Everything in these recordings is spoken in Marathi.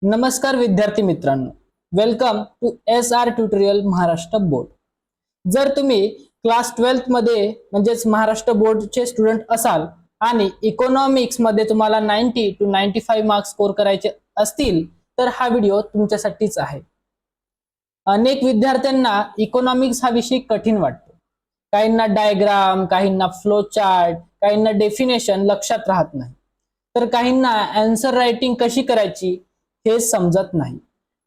नमस्कार विद्यार्थी मित्रांनो, welcome to SR tutorial Maharashtra board. जर तुम्ही क्लास 12th मध्ये म्हणजेच महाराष्ट्र बोर्डचे स्टुडंट असाल आणि इकॉनॉमिक्स मध्ये तुम्हाला 90 to 95 मार्क्स स्कोर करायचे असतील तर हा व्हिडिओ तुमच्यासाठीच आहे. अनेक विद्यार्थ्यांना इकॉनॉमिक्स हा विषय कठीण वाटतो. काहींना डायग्राम, काहींना फ्लो चार्ट, काहींना डेफिनेशन लक्षात राहत नाही, तर काहींना आन्सर रायटिंग कशी करायची हे समजत नाही.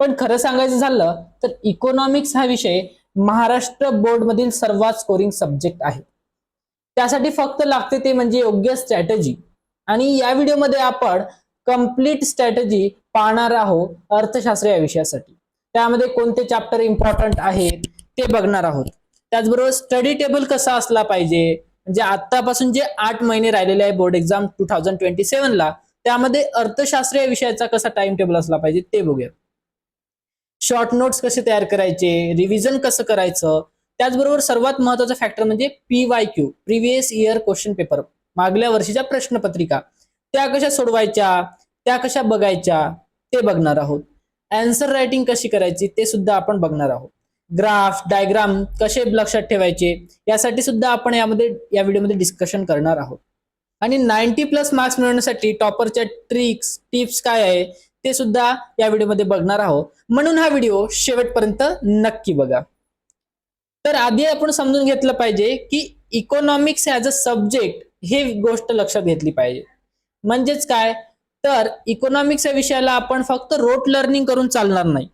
पण खरं सांगायचं झालं तर इकॉनॉमिक्स हा विषय महाराष्ट्र बोर्ड मधील सर्वात स्कोरिंग सब्जेक्ट आहे. त्यासाठी फक्त लागते ते म्हणजे योग्य स्ट्रॅटेजी. आणि या व्हिडिओमध्ये आपण कंप्लीट स्ट्रॅटेजी पाहणार आहोत अर्थशास्त्र या विषयासाठी. त्यामध्ये कोणते चॅप्टर इम्पॉर्टंट आहेत ते बघणार आहोत. त्याचबरोबर स्टडी टेबल कसा असला पाहिजे, म्हणजे आतापासून जे 8 महिने राहिलेले आहे बोर्ड एक्झाम 2027 ला, त्यामध्ये अर्थशास्त्र या विषयाचा कसा टाइम टेबल असला पाहिजे ते बघूया. शॉर्ट नोट्स कसे तयार करायचे, रिव्हिजन कसं करायचं, त्याचबरोबर सर्वात महत्त्वाचा फॅक्टर म्हणजे PYQ, previous year question paper, मागल्या वर्षीच्या प्रश्नपत्रिका, त्या कशा सोडवायच्या, त्या कशा बघायच्या ते बघणार आहोत. आन्सर रायटिंग कशी करायची ते सुद्धा आपण बघणार आहोत. ग्राफ, डायग्राम कसे लक्षात ठेवायचे यासाठी सुद्धा आपण या व्हिडिओमध्ये डिस्कशन करणार आहोत. आणि 90+ मार्क्स मिळवण्यासाठी टॉपरच्या ट्रिक्स, टिप्स काय आहे ते सुद्धा या व्हिडिओमध्ये बघणार आहोत. म्हणून हा व्हिडिओ शेवटपर्यंत नक्की बघा. तर आधी आपण समजून घेतलं पाहिजे की इकॉनॉमिक्स ॲज अ सब्जेक्ट हे गोष्ट लक्षात घेतली पाहिजे. म्हणजेच काय, तर इकॉनॉमिक्स या विषयाला आपण फक्त रोट लर्निंग करून चालणार नाही.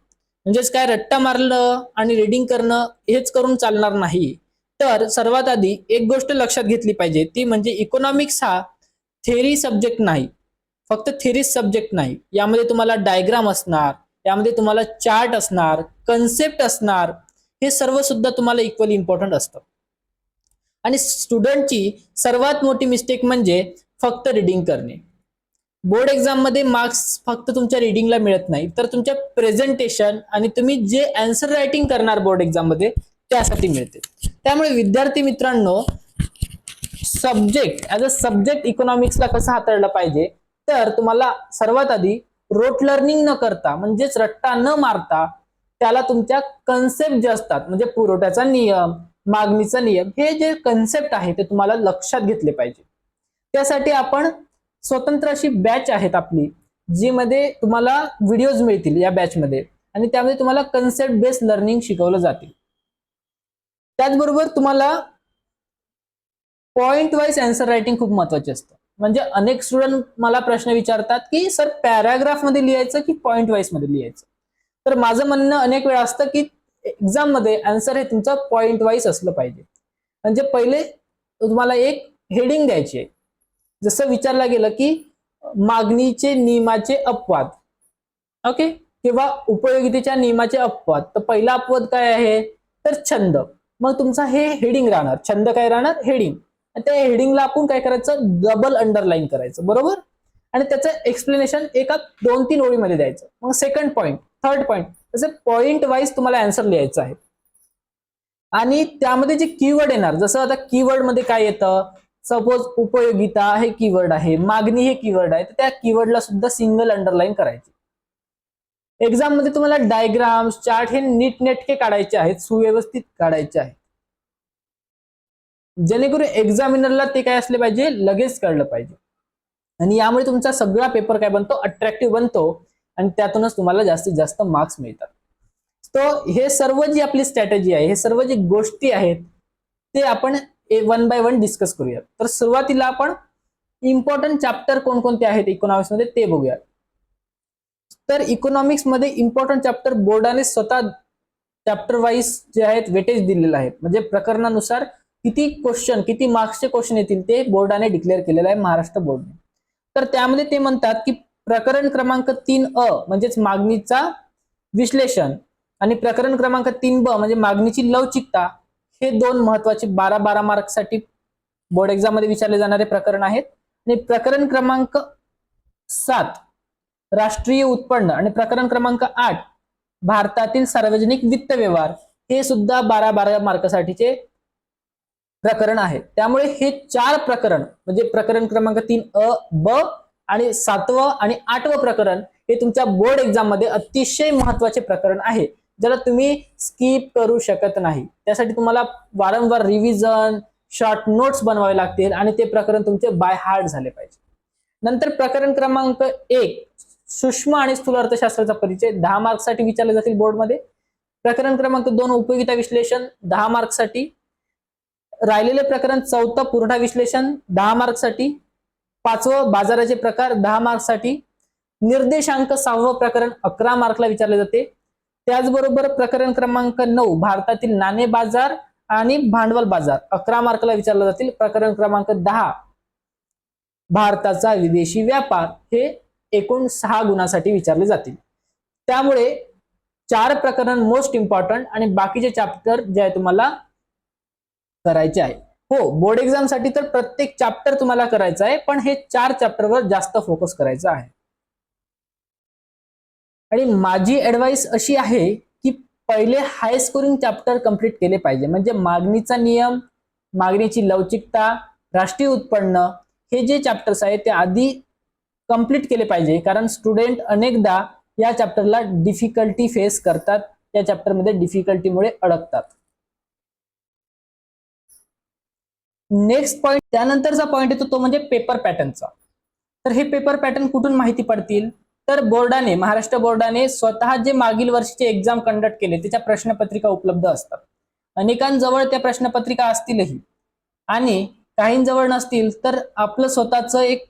म्हणजेच काय, रट्टा मारलं आणि रीडिंग करणं हेच करून चालणार नाही. तर सर्वात आधी एक गोष्ट लक्षात घेतली पाहिजे, ती म्हणजे इकॉनॉमिक्स हा थेरी सब्जेक्ट नाही, फक्त थेरी सब्जेक्ट नाही. यामध्ये तुम्हाला डायग्राम असणार, यामध्ये तुम्हाला चार्ट असणार, कन्सेप्ट असणार, हे सर्व सुद्धा तुम्हाला इक्वली इम्पॉर्टंट असतं. आणि स्टुडंटची सर्वात मोठी मिस्टेक म्हणजे फक्त रीडिंग करणे. बोर्ड एक्झाम मध्ये मार्क्स फक्त तुमच्या रीडिंगला मिळत नाही, तर तुमच्या प्रेझेंटेशन आणि तुम्ही जे आन्सर रायटिंग करणार बोर्ड एक्झाम मध्ये त्यासाठी मिळते. त्यामुळे विद्यार्थी मित्रांनो, सब्जेक्ट ॲज अ सब्जेक्ट इकॉनॉमिक्सला कसं हाताळलं पाहिजे, तर तुम्हाला सर्वात आधी रोट लर्निंग न करता, म्हणजेच रट्टा न मारता, त्याला तुमच्या कन्सेप्ट जे असतात, म्हणजे पुरवठ्याचा नियम, मागणीचा नियम, हे जे कन्सेप्ट आहे ते तुम्हाला लक्षात घेतले पाहिजे. त्यासाठी आपण स्वतंत्र अशी बॅच आहेत आपली, जी मध्ये तुम्हाला व्हिडिओज मिळतील या बॅच मध्ये, आणि त्यामध्ये तुम्हाला कन्सेप्ट बेस्ड लर्निंग शिकवलं जाते. त्याचबरोबर तुम्हाला पॉइंट वाईज आन्सर रायटिंग खूप महत्वाचे असतं. म्हणजे अनेक स्टुडंट मला प्रश्न विचारतात की सर पॅराग्राफ मध्ये लिहायचं की पॉइंट वाईज मध्ये लिहायचं. तर माझं म्हणणं अनेक वेळा असतं की एक्झाम मध्ये आन्सर हे तुमचं पॉइंट वाईज असलं पाहिजे. म्हणजे पहिले तुम्हाला एक हेडिंग द्यायची आहे. जसं विचारलं गेलं की मागणीचे नियमाचे अपवाद, ओके, किंवा उपयोगितेच्या नियमाचे अपवाद, तर पहिला अपवाद काय आहे, तर छंद. मग तुमचा हे हेडिंग राहणार, छंद काय राहणार, हेडिंग. त्या हेडिंगला आपण काय करायचं, डबल अंडरलाईन करायचं, बरोबर. आणि त्याचं एक्सप्लेनेशन एका 2-3 ओळीमध्ये द्यायचं. मग सेकंड पॉइंट, थर्ड पॉइंट, तसे पॉइंट वाईज तुम्हाला आन्सर लिहायचं आहे. आणि त्यामध्ये जे कीवर्ड येणार, जसं आता कीवर्ड मध्ये काय येतं, सपोज उपयोगिता हे कीवर्ड आहे, मागणी हे कीवर्ड आहे, तर त्या कीवर्डला सुद्धा सिंगल अंडरलाईन करायची. एक्झाम मध्ये तुम्हाला डायग्राम्स, चार्ट हे नीटनेटके काढायचे आहेत, सुव्यवस्थित काढायचे आहेत, जेणेकरून एक्झामिनरला ते काय असले पाहिजे, लगेच कळलं पाहिजे. आणि यामुळे तुमचा सगळा पेपर काय बनतो, अट्रॅक्टिव्ह बनतो, आणि त्यातूनच तुम्हाला जास्तीत जास्त मार्क्स मिळतात. तर हे सर्व जी आपली स्ट्रॅटेजी आहे, हे सर्व जी गोष्टी आहेत ते आपण 1 by 1 डिस्कस करूयात. तर सुरुवातीला आपण इम्पॉर्टंट चॅप्टर कोणकोणते आहेत इकॉनॉमिक्स मध्ये ते बघूयात. तर इकॉनॉमिक्स मध्ये इम्पॉर्टंट चॅप्टर बोर्डाने स्वतः चॅप्टर वाईज जे आहेत वेटेज दिलेलं आहे. म्हणजे प्रकरणानुसार किती क्वेश्चन, किती मार्क्सचे क्वेश्चन येतील ते बोर्डाने डिक्लेअर केलेलं आहे, महाराष्ट्र बोर्डने. तर त्यामध्ये ते म्हणतात की प्रकरण क्रमांक 3A म्हणजेच मागणीचा विश्लेषण, आणि प्रकरण क्रमांक 3B म्हणजे मागणीची लवचिकता, हे 2 महत्वाचे 12 मार्क्ससाठी बोर्ड एक्झाम मध्ये विचारले जाणारे प्रकरण आहेत. आणि प्रकरण क्रमांक 7 राष्ट्रीय उत्पन्न, आणि प्रकरण क्रमांक 8 भारतातील सार्वजनिक वित्त व्यवहार, हे सुद्धा 12 मार्कासाठीचे प्रकरण आहे. त्यामुळे हे 4 प्रकरण, म्हणजे प्रकरण क्रमांक 3A, B आणि 7वं आणि 8वं प्रकरण, हे तुमच्या बोर्ड एक्झाम मध्ये अतिशय महत्वाचे प्रकरण आहे, ज्याला तुम्ही स्किप करू शकत नाही. त्यासाठी तुम्हाला वारंवार रिव्हिजन, शॉर्ट नोट्स बनवावे लागतील आणि ते प्रकरण तुमचे बाय हार्ट झाले पाहिजे. नंतर प्रकरण क्रमांक 1 सूक्ष्म आणि स्थूल अर्थशास्त्राचा परिचय 10 मार्क्ससाठी विचारले जातील बोर्डमध्ये. प्रकरण क्रमांक 2 उपयोगिता विश्लेषण 10 मार्क्ससाठी. राहिलेले प्रकरण 4 पुरवठा विश्लेषण 10 मार्क्ससाठी. 5वं बाजाराचे प्रकार 10 मार्क्ससाठी. निर्देशांक 6वं प्रकरण 11 मार्कला विचारले जाते. त्याचबरोबर प्रकरण क्रमांक 9 भारतातील नाणे बाजार आणि भांडवल बाजार 11 मार्कला विचारले जातील. प्रकरण क्रमांक 10 भारताचा विदेशी व्यापार हे एकूण 6 गुणांसाठी विचारले जातील. त्यामुळे 4 प्रकरण मोस्ट इम्पॉर्टंट आणि बाकीचे चॅप्टर जे आहे तुम्हाला करायचे आहे. हो, बोर्ड एक्झाम साठी तर प्रत्येक चॅप्टर तुम्हाला करायचं आहे, पण हे 4 चॅप्टरवर जास्त फोकस करायचा आहे. आणि माझी ऍडवाइस अशी आहे की पहिले हाय स्कोरिंग चॅप्टर कंप्लीट केले पाहिजे. म्हणजे मागणीचा नियम, मागणीची लवचिकता, राष्ट्रीय उत्पन्न हे जे चॅप्टर्स आहेत ते आधी कंप्लीट केले पाहिजे. कारण स्टुडंट अनेकदा या चॅप्टरला डिफिकल्टी फेस करतात, या चॅप्टरमध्ये डिफिकल्टीमुळे अडकतात. नेक्स्ट पॉइंट, त्यानंतरचा पॉइंट येतो तो म्हणजे पेपर पॅटर्नचा. तर हे पेपर पॅटर्न कुठून माहिती पडतील? तर बोर्डाने, महाराष्ट्र बोर्डाने स्वतः जे मागील वर्षीचे एक्झाम कंडक्ट केले त्याच्या प्रश्नपत्रिका उपलब्ध असतात. अनेकांजवळ त्या प्रश्नपत्रिका असतीलही आणि काहींजवळ नसतील तर आपलं स्वतःचं एक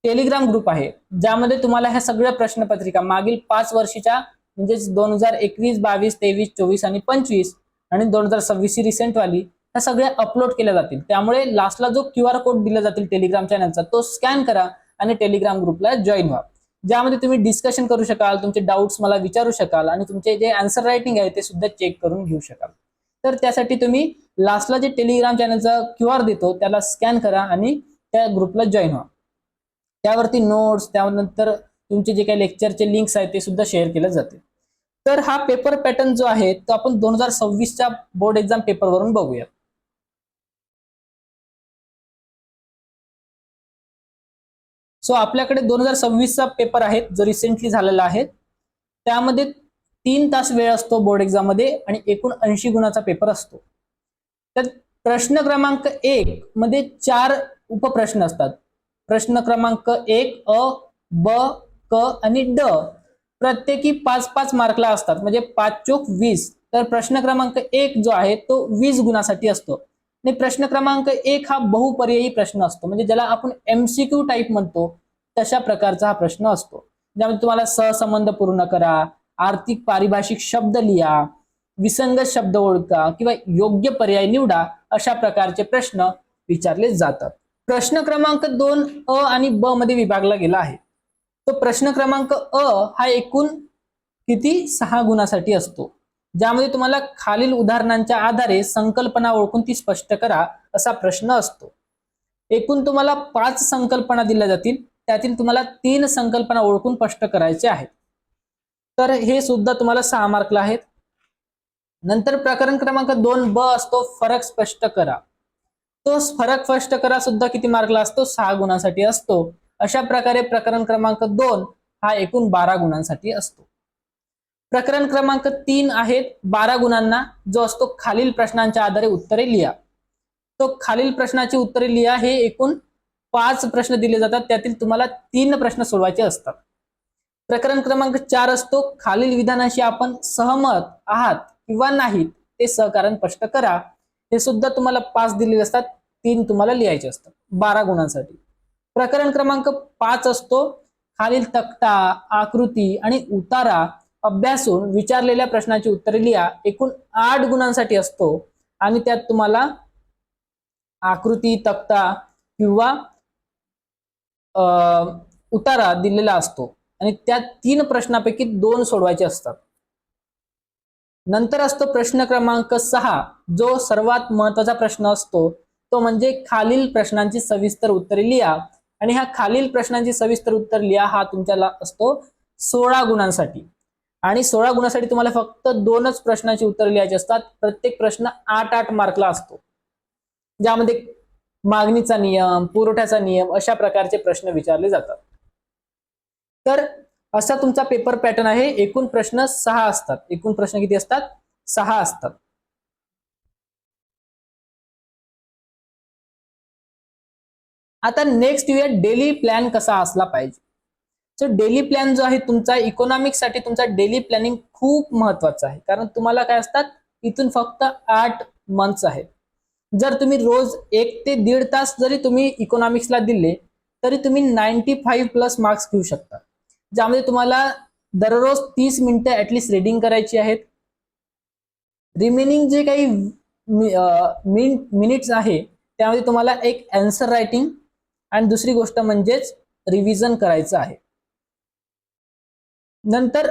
टेलिग्राम ग्रुप आहे, ज्यामध्ये तुम्हाला ह्या सगळ्या प्रश्नपत्रिका मागील 5 वर्षीच्या म्हणजे 2021, 22, 23, 24 आणि 25 आणि 2026 रिसेंट वाली ह्या सगळ्या अपलोड केल्या जातील. त्यामुळे लास्टला जो QR कोड दिला जातील टेलिग्राम चॅनलचा तो स्कॅन करा आणि टेलिग्राम ग्रुपला जॉईन व्हा, ज्यामध्ये तुम्ही डिस्कशन करू शकाल, तुमचे डाऊट्स मला विचारू शकाल आणि तुमचे जे आन्सर रायटिंग आहे ते सुद्धा चेक करून घेऊ शकाल. तर त्यासाठी तुम्ही लास्टला जे टेलिग्राम चॅनलचा QR देतो त्याला स्कॅन करा आणि त्या ग्रुपला जॉईन व्हा. त्यावरती नोट्स, त्यानंतर तुमचे जे काही लेक्चरचे लिंक्स आहेत ते सुद्धा शेअर केले जाते. तर हा पेपर पॅटर्न जो आहे तो आपण 2026च्या बोर्ड एक्झाम पेपरवरून बघूया. सो आपल्याकडे 2026चा पेपर आहे जो रिसेंटली झालेला आहे. त्यामध्ये 3 तास वेळ असतो बोर्ड एक्झाम मध्ये आणि एकूण 80 गुणाचा पेपर असतो. तर प्रश्न क्रमांक 1 मध्ये 4 उपप्रश्न असतात. प्रश्न क्रमांक 1 अ, ब, क आणि ड प्रत्येकी 5-5 मार्कला असतात, म्हणजे 5 चोक 20. तर प्रश्न क्रमांक 1 जो आहे तो 20 गुणासाठी असतो. आणि प्रश्न क्रमांक 1 हा बहुपर्यायी प्रश्न असतो, म्हणजे ज्याला आपण MCQ टाईप म्हणतो तशा प्रकारचा हा प्रश्न असतो, ज्यामध्ये तुम्हाला सहसंबंध पूर्ण करा, आर्थिक पारिभाषिक शब्द लिहा, विसंगत शब्द ओळखा किंवा योग्य पर्याय निवडा, अशा प्रकारचे प्रश्न विचारले जातात. प्रश्न क्रमांक 2 अ आणि ब मध्ये विभागला गेला आहे. तो प्रश्न क्रमांक अ हा एकूण किती 6 गुणासाठी असतो, ज्यामध्ये तुम्हाला खालील उदाहरणांच्या आधारे संकल्पना ओळखून ती स्पष्ट करा असा प्रश्न असतो. एकूण तुम्हाला 5 संकल्पना दिल्या जातील, त्यातील तुम्हाला 3 संकल्पना ओळखून स्पष्ट करायचे आहेत. तर हे सुद्धा तुम्हाला 6 मार्कला आहेत. नंतर प्रकरण क्रमांक 2 ब असतो फरक स्पष्ट करा. तो फरक स्पष्ट करा सुद्धा किती मार्कला असतो? 6 गुणांसाठी असतो. अशा प्रकारे प्रकरण क्रमांक 2 हा एकूण 12 गुणांसाठी असतो. प्रकरण क्रमांक 3 आहेत 12 गुणांना, जो असतो खालील प्रश्नांच्या आधारे उत्तरे लिहा. तो खालील प्रश्नाची उत्तरे लिहा हे एकूण 5 प्रश्न दिले जातात, त्यातील तुम्हाला 3 प्रश्न सोडवायचे असतात. प्रकरण क्रमांक 4 असतो खालील विधानाशी आपण सहमत आहात किंवा नाहीत ते सहकारण स्पष्ट करा. हे सुद्धा तुम्हाला 5 दिलेले असतात, 3 तुम्हाला लिहायचे असतात 12 गुणांसाठी. प्रकरण क्रमांक 5 असतो खालील तक्ता, आकृती आणि उतारा अभ्यासून विचारलेल्या प्रश्नाची उत्तरे लिहा. एकूण 8 गुणांसाठी असतो आणि त्यात तुम्हाला आकृती, तक्ता किंवा उतारा दिलेला असतो आणि त्या 3 प्रश्नापैकी 2 सोडवायचे असतात. नंतर असतो प्रश्न क्रमांक 6 जो सर्वात महत्वाचा प्रश्न असतो, तो म्हणजे खालील प्रश्नांची सविस्तर उत्तरे लिहा. आणि ह्या खालील प्रश्नांची सविस्तर उत्तर लिहा हा तुमच्याला असतो 16 गुणांसाठी. आणि 16 गुणांसाठी तुम्हाला फक्त 2च प्रश्नांची उत्तरे लिहायची असतात. प्रत्येक प्रश्न 8-8 मार्कला असतो, ज्यामध्ये मागणीचा नियम, पुरवठ्याचा नियम अशा प्रकारचे प्रश्न विचारले जातात. तर असा तुमचा पेपर पॅटर्न आहे. एकूण प्रश्न 6 असतात. एकूण प्रश्न किती असतात? 6 असतात. आता नेक्स्ट येऊया डेली प्लॅन कसा असला पाहिजे. सो डेली प्लॅन जो आहे तुमचा इकॉनॉमिक्स साठी तुमचा डेली प्लॅनिंग खूप महत्वाचा आहे. कारण तुम्हाला काय असतात, इथून फक्त 8 मंथ्स आहेत. जर तुम्ही रोज 1 ते 1.5 तास जरी तुम्ही इकॉनॉमिक्सला दिले तरी तुम्ही 95 प्लस मार्क्स घेऊ शकता. ज्यामध्ये तुम्हाला दररोज 30 मिनिटं ऍटलिस्ट रीडिंग करायची आहेत. रिमेनिंग जे काही मिनिट्स आहे त्यामध्ये तुम्हाला एक आन्सर रायटिंग आणि दुसरी गोष्ट म्हणजेच रिव्हिजन करायचं आहे. नंतर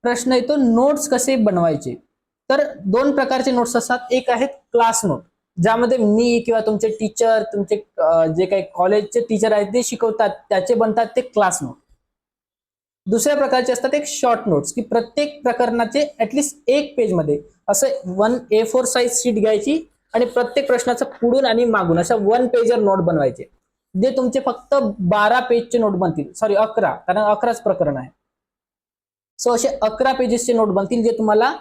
प्रश्न येतो नोट्स कसे बनवायचे. तर 2 प्रकारचे नोट्स असतात. एक आहेत क्लास नोट, ज्यामध्ये मी किंवा तुमचे टीचर, तुमचे जे काही कॉलेजचे टीचर आहेत ते शिकवतात त्याचे बनतात ते क्लास नोट. दुसऱ्या प्रकारचे असतात एक शॉर्ट नोट्स, की प्रत्येक प्रकरणाचे ऍटलिस्ट 1 पेज मध्ये असं 1 A4 साईज शीट घ्यायची आणि प्रत्येक प्रश्नाचं पुढून आणि मागून अशा 1 पेजर नोट बनवायचे, जे तुमचे फक्त 12 पेजचे नोट बनतील. सॉरी 11, कारण 11च प्रकरण आहे. सो असे 11 पेजेसचे नोट बनतील, जे तुम्हाला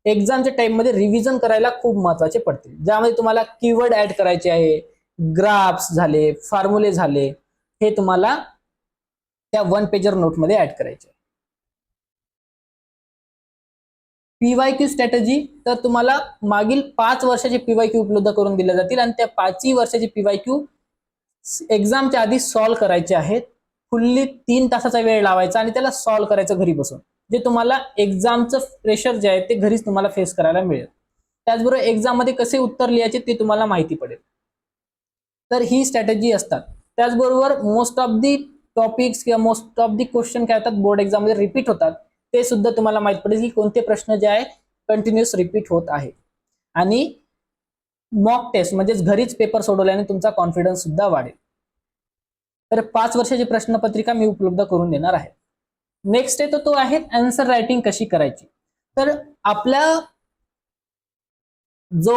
एक्झामच्या टाइम मध्ये रिव्हिजन करायला खूप महत्वाचे पडतील. ज्यामध्ये तुम्हाला कीवर्ड ऍड करायचे आहे, ग्राफ्स झाले, फॉर्म्युले झाले, हे तुम्हाला त्या 1 पेजर नोट मध्ये ऍड करायचे. पीवायक्यू स्ट्रॅटेजी, तर तुम्हाला मागील 5 वर्षाचे पीवायक्यू उपलब्ध करून दिले जातील आणि त्या 5ही वर्षाचे पीवायक्यू एक्झामच्या आधी सॉल्व्ह करायचे आहेत. फुल्ली 3 तासाचा वेळ लावायचा आणि त्याला सॉल्व्ह करायचं घरी बसून, जे तुम्हाला एक्झामचं प्रेशर जे आहे ते घरीच तुम्हाला फेस करायला मिळेल. त्याचबरोबर एक्झाम मध्ये कसे उत्तर लिहायचे ते तुम्हाला माहिती पडेल. तर ही स्ट्रॅटेजी असतात. त्याचबरोबर मोस्ट ऑफ दी टॉपिक्स किंवा मोस्ट ऑफ दी क्वेश्चन काय होतात बोर्ड एक्झाम मध्ये रिपीट होतात, ते सुद्धा तुम्हाला माहित पडेल की कोणते प्रश्न जे आहे कंटिन्युअस रिपीट होत आहे. आणि मॉक टेस्ट म्हणजेच घरीच पेपर सोडवल्याने तुमचा कॉन्फिडन्स सुद्धा वाढेल. तर 5 वर्षाची प्रश्नपत्रिका मी उपलब्ध करून देणार आहे. नेक्स्ट आहे तो आहे आन्सर रायटिंग कशी करायची. तर आपल्या जो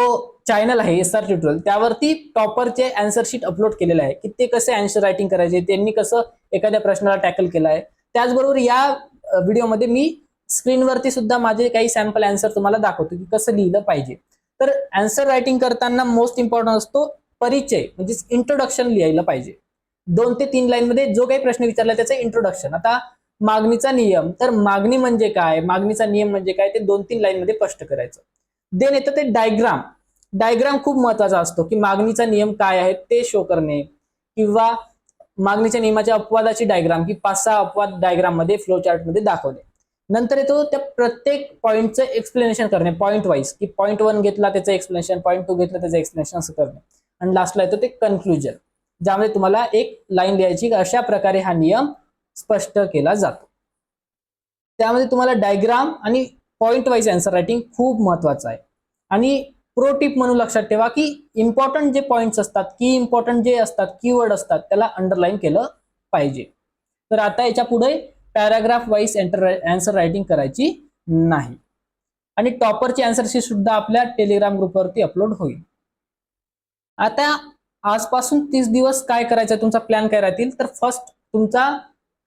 चॅनल आहे SR ट्युटोरियल, त्यावरती टॉपरचे आन्सर शीट अपलोड केलेले आहे, की ते कसे आन्सर रायटिंग करायचे, त्यांनी कसं एखाद्या प्रश्नाला टॅकल केलं आहे. त्याचबरोबर या व्हिडिओमध्ये मी स्क्रीनवरती सुद्धा माझे काही सॅम्पल आन्सर तुम्हाला दाखवतो की कसं लिहिलं पाहिजे. तर आन्सर रायटिंग करताना मोस्ट इम्पॉर्टंट असतो परिचय, म्हणजे इंट्रोडक्शन लिहायला पाहिजे. 2 ते 3 लाईन मध्ये जो काही प्रश्न विचारला त्याचं इंट्रोडक्शन. आता मागणीचा नियम, तर मागणी म्हणजे काय, मागणीचा नियम म्हणजे काय, ते 2-3 लाईन मध्ये स्पष्ट करायचं. देन येतं ते डायग्राम. डायग्राम खूप महत्वाचा असतो, की मागणीचा नियम काय आहे ते शो करणे, किंवा मागणीच्या नियमाच्या अपवादाची डायग्राम, की 5-6 अपवाद डायग्राम मध्ये फ्लो चार्ट मध्ये दाखवणे. नंतर येतो त्या प्रत्येक पॉईंटचं एक्सप्लेनेशन करणे पॉईंट वाईज, की पॉईंट 1 घेतला त्याचं एक्सप्लेनेशन, पॉईंट 2 घेतला त्याचं एक्सप्लेनेशन असं करणे. आणि लास्टला येतो ते कन्क्लुजन, ज्यामध्ये तुम्हाला एक लाईन लिहायची. अशा प्रकारे हा नियम स्पष्ट केला जातो. त्यामध्ये तुम्हाला डायग्राम आणि पॉईंट वाईज आन्सर रायटिंग खूप महत्वाचं आहे. आणि प्रो टिप म्हणून लक्षात ठेवा की इम्पॉर्टंट जे पॉइंट्स असतात, की इम्पॉर्टंट जे असतात, कीवर्ड असतात, त्याला अंडरलाईन केलं पाहिजे. तर आता याच्या पुढे पॅराग्राफ वाईज आन्सर रायटिंग करायची नाही. आणि टॉपरची आन्सर शीट सुद्धा आपल्या टेलिग्राम ग्रुपवरती अपलोड होईल. आता आजपासून 30 दिवस काय करायचं, तुमचा प्लॅन काय राहतील. तर फर्स्ट तुमचा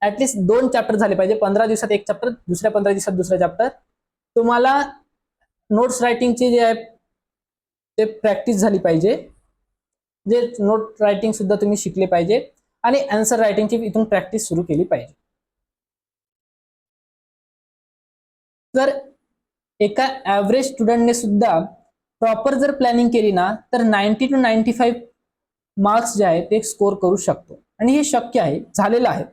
ऍटलिस्ट 2 चॅप्टर झाले पाहिजे. 15 दिवसात 1 चॅप्टर, दुसऱ्या 15 दिवसात दुसरा चॅप्टर. तुम्हाला नोट्स रायटिंगचे जे आहे ते प्रॅक्टिस झाली पाहिजे. जे नोट रायटिंग सुद्धा तुम्ही शिकले पाहिजे आणि आन्सर रायटिंगची इथून प्रॅक्टिस सुरू केली पाहिजे. तर एका ऍव्हरेज स्टुडंटने सुद्धा प्रॉपर जर प्लॅनिंग केली ना, तर 90 to 95 मार्क्स जे आहे ते स्कोर करू शकतो. आणि हे शक्य आहे, झालेलं आहे.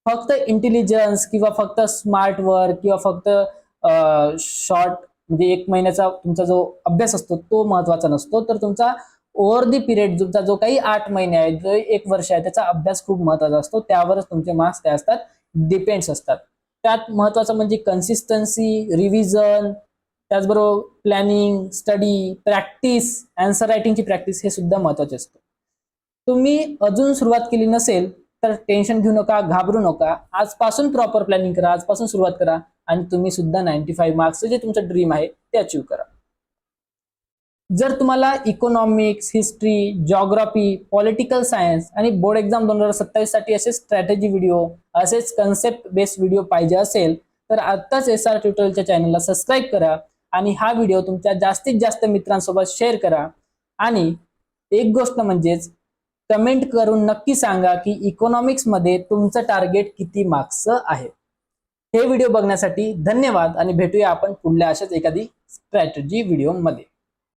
फक्त इंटेलिजन्स किंवा फक्त स्मार्ट वर्क किंवा फक्त शॉर्ट म्हणजे 1 महिन्याचा तुमचा जो अभ्यास असतो तो महत्वाचा नसतो. तर तुमचा ओव्हर दी पिरियड, तुमचा जो काही 8 महिने आहेत, जो 1 वर्ष आहे, त्याचा अभ्यास खूप महत्वाचा असतो. त्यावरच तुमचे मार्क्स काय असतात, डिपेंड्स असतात. त्यात महत्वाचं म्हणजे कन्सिस्टन्सी, रिव्हिजन, त्याचबरोबर प्लॅनिंग, स्टडी, प्रॅक्टिस, आन्सर रायटिंगची प्रॅक्टिस, हे सुद्धा महत्वाचे असतं. तुम्ही अजून सुरुवात केली नसेल तर टेन्शन घेऊ नका, घाबरू नका. आजपासून प्रॉपर प्लॅनिंग करा, आजपासून सुरुवात करा आणि तुम्ही सुद्धा 95 मार्क्स जे तुमचं ड्रीम आहे ते अचीव्ह करा. जर तुम्हाला economics, history, geography, political science आणि बोर्ड एक्झाम 2027 साठी असे स्ट्रॅटेजी व्हिडिओ, असेच कन्सेप्ट बेस्ड व्हिडिओ पाहिजे असेल तर आत्ताच SR ट्युटोरियलच्या चॅनलला सबस्क्राईब करा आणि हा व्हिडिओ तुमच्या जास्तीत जास्त मित्रांसोबत शेअर करा. आणि एक गोष्ट म्हणजेच कमेंट करून नक्की सांगा की इकॉनॉमिक्स मध्ये तुमचं टार्गेट किती मार्क्स आहे. हे व्हिडिओ बघण्यासाठी धन्यवाद आणि भेटूया आपण पुढल्या अशाच एखादी स्ट्रॅटेजी व्हिडिओ मध्ये.